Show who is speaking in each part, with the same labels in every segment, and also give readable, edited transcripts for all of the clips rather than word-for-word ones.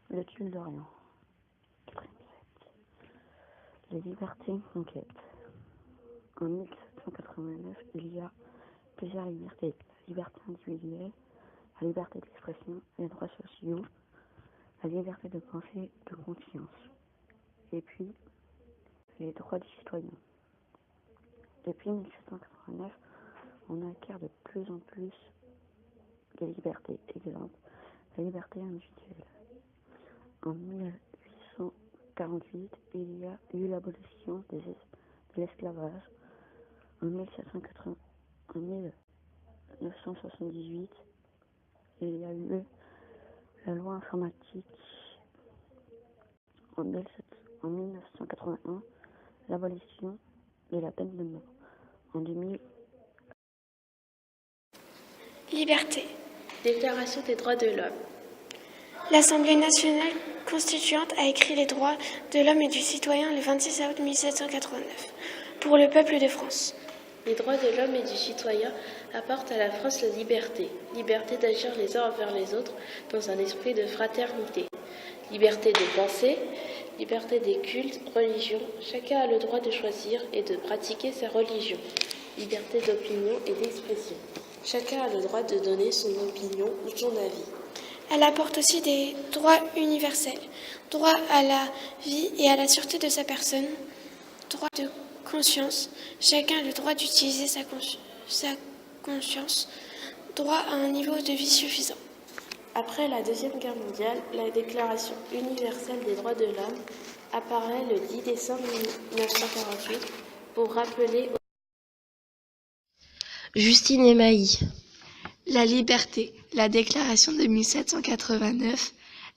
Speaker 1: Le tuile d'Orient. 87. Les libertés conquêtes. En 1789, il y a plusieurs libertés. La liberté individuelle, la liberté d'expression, les droits sociaux, la liberté de pensée, de conscience. Et puis, les droits du citoyen. Depuis 1789, on acquiert de plus en plus les libertés. Exemple, la liberté individuelle. En 1848, il y a eu l'abolition de l'esclavage. En 1978, il y a eu la loi informatique. En 1981, l'abolition de la peine de mort. En 2000,
Speaker 2: Liberté.
Speaker 3: Déclaration des droits de l'homme.
Speaker 2: L'Assemblée nationale constituante a écrit les droits de l'homme et du citoyen le 26 août 1789 pour le peuple de France.
Speaker 3: Les droits de l'homme et du citoyen apportent à la France la liberté. Liberté d'agir les uns envers les autres dans un esprit de fraternité. Liberté de penser, liberté des cultes, religion. Chacun a le droit de choisir et de pratiquer sa religion. Liberté d'opinion et d'expression. Chacun a le droit de donner son opinion ou son avis.
Speaker 2: Elle apporte aussi des droits universels, droit à la vie et à la sûreté de sa personne, droit de conscience, chacun a le droit d'utiliser sa conscience, droit à un niveau de vie suffisant.
Speaker 3: Après la Deuxième Guerre mondiale, la Déclaration universelle des droits de l'homme apparaît le 10 décembre 1948 pour rappeler
Speaker 4: Justine Émailly.
Speaker 5: La liberté. La déclaration de 1789,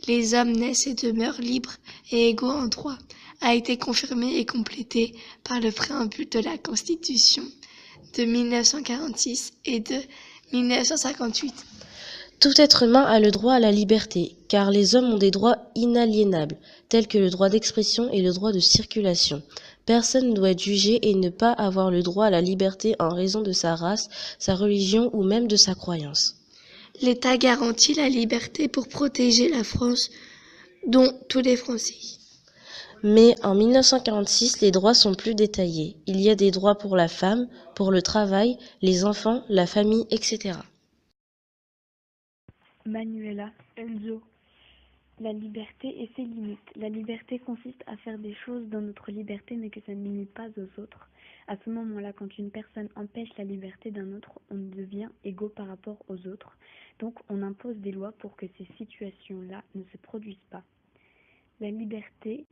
Speaker 5: les hommes naissent et demeurent libres et égaux en droit, a été confirmée et complétée par le préambule de la Constitution de 1946 et de 1958.
Speaker 4: Tout être humain a le droit à la liberté, car les hommes ont des droits inaliénables, tels que le droit d'expression et le droit de circulation. Personne ne doit être jugé et ne pas avoir le droit à la liberté en raison de sa race, sa religion ou même de sa croyance.
Speaker 5: L'État garantit la liberté pour protéger la France, dont tous les Français.
Speaker 4: Mais en 1946, les droits sont plus détaillés. Il y a des droits pour la femme, pour le travail, les enfants, la famille, etc.
Speaker 6: Manuela Elzo. La liberté et ses limites. La liberté consiste à faire des choses dans notre liberté mais que ça ne limite pas aux autres. À ce moment-là, quand une personne empêche la liberté d'un autre, on devient égaux par rapport aux autres. Donc on impose des lois pour que ces situations-là ne se produisent pas. La liberté